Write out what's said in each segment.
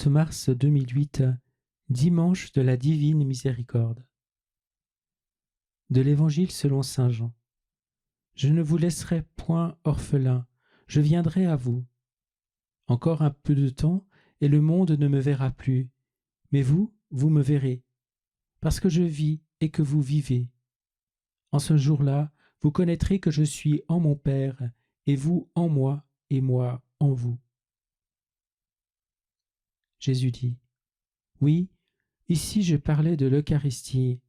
30 mars 2008, dimanche de la Divine Miséricorde. De l'Évangile selon saint Jean. Je ne vous laisserai point orphelin, je viendrai à vous. Encore un peu de temps, et le monde ne me verra plus, mais vous, vous me verrez, parce que je vis et que vous vivez. En ce jour-là, vous connaîtrez que je suis en mon Père, et vous en moi, et moi en vous. Jésus dit: oui, ici je parlais de l'Eucharistie,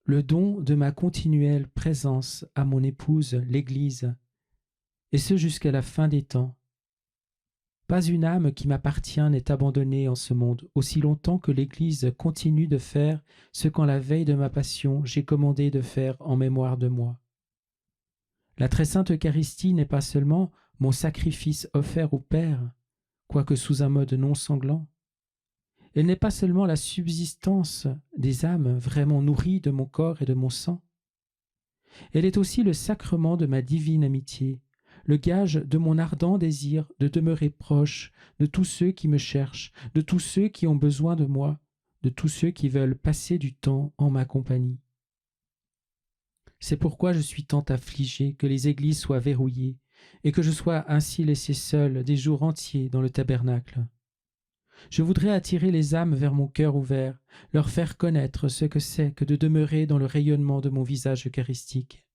le don de ma continuelle présence à mon épouse, l'Église, et ce jusqu'à la fin des temps. Pas une âme qui m'appartient n'est abandonnée en ce monde, aussi longtemps que l'Église continue de faire ce qu'en la veille de ma passion j'ai commandé de faire en mémoire de moi. La très sainte Eucharistie n'est pas seulement mon sacrifice offert au Père, quoique sous un mode non sanglant. Elle n'est pas seulement la subsistance des âmes vraiment nourries de mon corps et de mon sang. Elle est aussi le sacrement de ma divine amitié, le gage de mon ardent désir de demeurer proche de tous ceux qui me cherchent, de tous ceux qui ont besoin de moi, de tous ceux qui veulent passer du temps en ma compagnie. C'est pourquoi je suis tant affligé que les églises soient verrouillées et que je sois ainsi laissé seul des jours entiers dans le tabernacle. Je voudrais attirer les âmes vers mon cœur ouvert, leur faire connaître ce que c'est que de demeurer dans le rayonnement de mon visage eucharistique.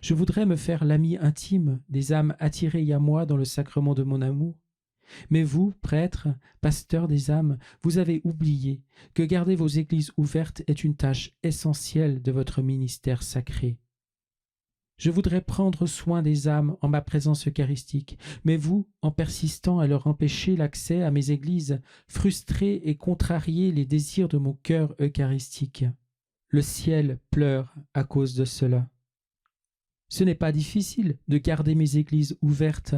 Je voudrais me faire l'ami intime des âmes attirées à moi dans le sacrement de mon amour. Mais vous, prêtres, pasteurs des âmes, vous avez oublié que garder vos églises ouvertes est une tâche essentielle de votre ministère sacré. Je voudrais prendre soin des âmes en ma présence eucharistique, mais vous, en persistant à leur empêcher l'accès à mes églises, frustrez et contrariez les désirs de mon cœur eucharistique. Le ciel pleure à cause de cela. Ce n'est pas difficile de garder mes églises ouvertes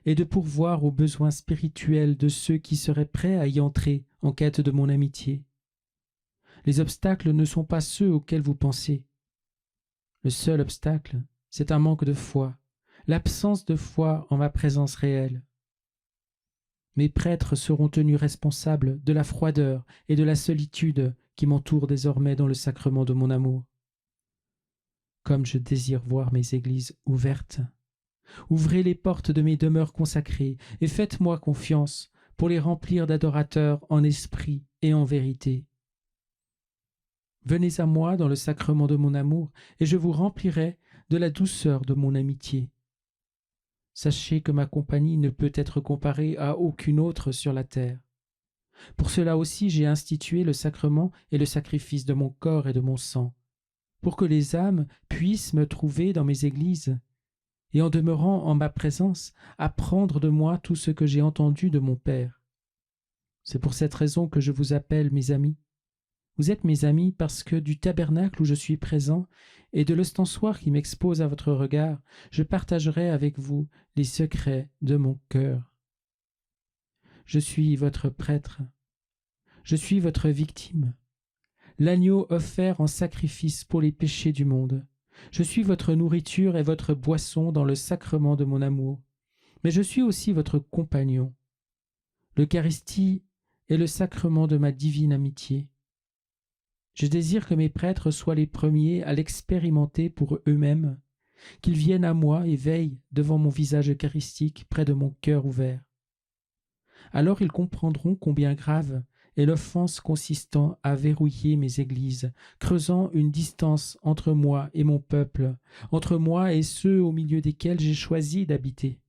et de pourvoir aux besoins spirituels de ceux qui seraient prêts à y entrer en quête de mon amitié. Les obstacles ne sont pas ceux auxquels vous pensez. Le seul obstacle, c'est un manque de foi, l'absence de foi en ma présence réelle. Mes prêtres seront tenus responsables de la froideur et de la solitude qui m'entourent désormais dans le sacrement de mon amour. Comme je désire voir mes églises ouvertes, ouvrez les portes de mes demeures consacrées et faites-moi confiance pour les remplir d'adorateurs en esprit et en vérité. Venez à moi dans le sacrement de mon amour et je vous remplirai de la douceur de mon amitié. Sachez que ma compagnie ne peut être comparée à aucune autre sur la terre. Pour cela aussi j'ai institué le sacrement et le sacrifice de mon corps et de mon sang, pour que les âmes puissent me trouver dans mes églises et en demeurant en ma présence, apprendre de moi tout ce que j'ai entendu de mon Père. C'est pour cette raison que je vous appelle mes amis. Vous êtes mes amis parce que du tabernacle où je suis présent et de l'ostensoir qui m'expose à votre regard, je partagerai avec vous les secrets de mon cœur. Je suis votre prêtre, je suis votre victime, l'agneau offert en sacrifice pour les péchés du monde. Je suis votre nourriture et votre boisson dans le sacrement de mon amour, mais je suis aussi votre compagnon. L'Eucharistie est le sacrement de ma divine amitié. Je désire que mes prêtres soient les premiers à l'expérimenter pour eux-mêmes, qu'ils viennent à moi et veillent devant mon visage eucharistique près de mon cœur ouvert. Alors ils comprendront combien grave est l'offense consistant à verrouiller mes églises, creusant une distance entre moi et mon peuple, entre moi et ceux au milieu desquels j'ai choisi d'habiter.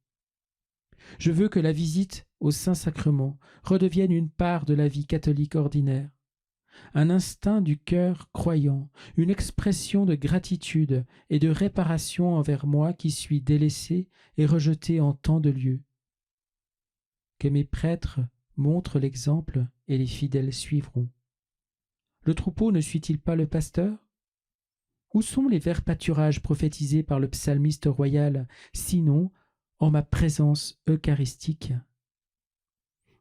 Je veux que la visite au Saint-Sacrement redevienne une part de la vie catholique ordinaire, un instinct du cœur croyant, une expression de gratitude et de réparation envers moi qui suis délaissé et rejeté en tant de lieux. Que mes prêtres montrent l'exemple et les fidèles suivront. Le troupeau ne suit-il pas le pasteur? Où sont les verts pâturages prophétisés par le psalmiste royal, sinon en ma présence eucharistique?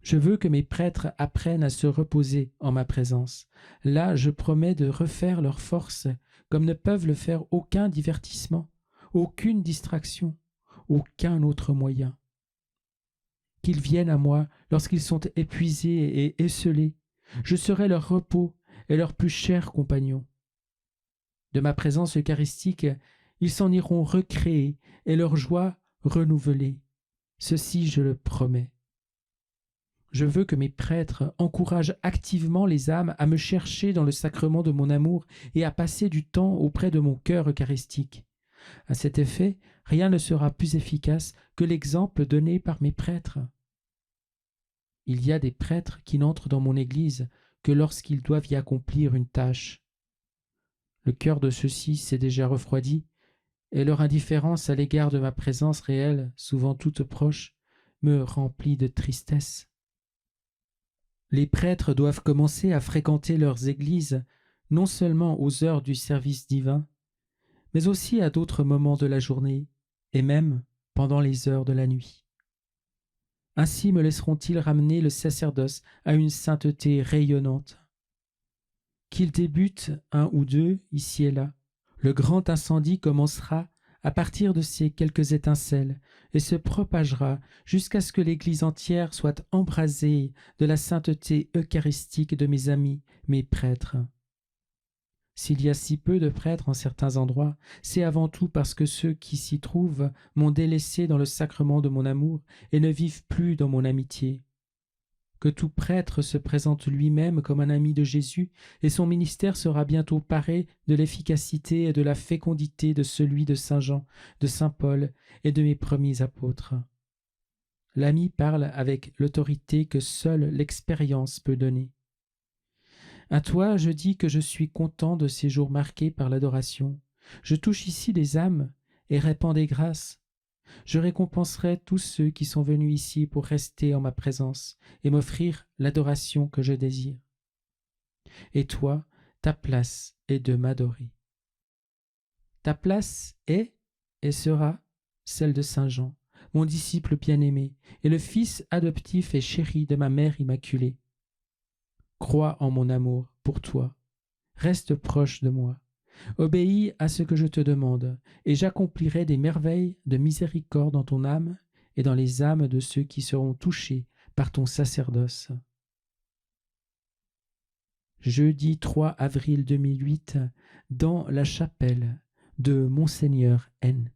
Je veux que mes prêtres apprennent à se reposer en ma présence. Là, je promets de refaire leur force comme ne peuvent le faire aucun divertissement, aucune distraction, aucun autre moyen. qu'ils viennent à moi lorsqu'ils sont épuisés et esselés. Je serai leur repos et leur plus cher compagnon. De ma présence eucharistique, ils s'en iront recréés et leur joie renouvelée. Ceci, je le promets. Je veux que mes prêtres encouragent activement les âmes à me chercher dans le sacrement de mon amour et à passer du temps auprès de mon cœur eucharistique. À cet effet, rien ne sera plus efficace que l'exemple donné par mes prêtres. Il y a des prêtres qui n'entrent dans mon Église que lorsqu'ils doivent y accomplir une tâche. Le cœur de ceux-ci s'est déjà refroidi, et leur indifférence à l'égard de ma présence réelle, souvent toute proche, me remplit de tristesse. Les prêtres doivent commencer à fréquenter leurs églises, non seulement aux heures du service divin, mais aussi à d'autres moments de la journée, et même pendant les heures de la nuit. Ainsi me laisseront-ils ramener le sacerdoce à une sainteté rayonnante. Qu'il débute un ou deux ici et là, le grand incendie commencera à partir de ces quelques étincelles et se propagera jusqu'à ce que l'Église entière soit embrasée de la sainteté eucharistique de mes amis, mes prêtres. S'il y a si peu de prêtres en certains endroits, c'est avant tout parce que ceux qui s'y trouvent m'ont délaissé dans le sacrement de mon amour et ne vivent plus dans mon amitié. Que tout prêtre se présente lui-même comme un ami de Jésus, et son ministère sera bientôt paré de l'efficacité et de la fécondité de celui de Saint Jean, de Saint Paul et de mes premiers apôtres. L'ami parle avec l'autorité que seule l'expérience peut donner. À toi, je dis que je suis content de ces jours marqués par l'adoration. Je touche ici des âmes et répands des grâces. Je récompenserai tous ceux qui sont venus ici pour rester en ma présence et m'offrir l'adoration que je désire. Et toi, ta place est de m'adorer. Ta place est et sera celle de Saint Jean, mon disciple bien-aimé, et le fils adoptif et chéri de ma mère immaculée. Crois en mon amour pour toi, reste proche de moi, obéis à ce que je te demande, et j'accomplirai des merveilles de miséricorde dans ton âme et dans les âmes de ceux qui seront touchés par ton sacerdoce. Jeudi 3 avril 2008, dans la chapelle de Monseigneur N.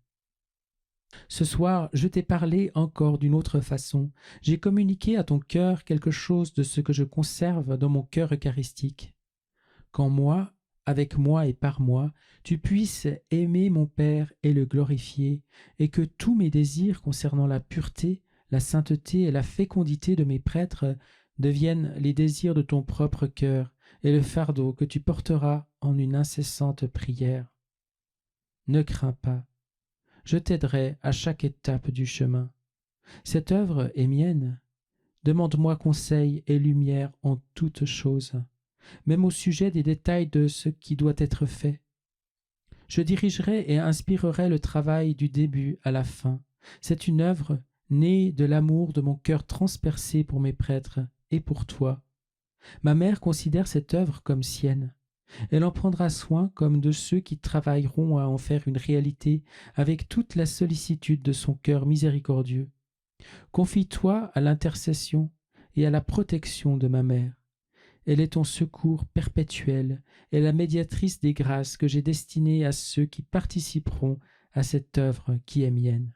Ce soir, je t'ai parlé encore d'une autre façon. J'ai communiqué à ton cœur quelque chose de ce que je conserve dans mon cœur eucharistique. Qu'en moi, avec moi et par moi, tu puisses aimer mon Père et le glorifier, et que tous mes désirs concernant la pureté, la sainteté et la fécondité de mes prêtres deviennent les désirs de ton propre cœur et le fardeau que tu porteras en une incessante prière. Ne crains pas. Je t'aiderai à chaque étape du chemin. Cette œuvre est mienne. Demande-moi conseil et lumière en toutes choses, même au sujet des détails de ce qui doit être fait. Je dirigerai et inspirerai le travail du début à la fin. C'est une œuvre née de l'amour de mon cœur transpercé pour mes prêtres et pour toi. Ma mère considère cette œuvre comme sienne. Elle en prendra soin comme de ceux qui travailleront à en faire une réalité avec toute la sollicitude de son cœur miséricordieux. Confie-toi à l'intercession et à la protection de ma mère. Elle est ton secours perpétuel et la médiatrice des grâces que j'ai destinées à ceux qui participeront à cette œuvre qui est mienne.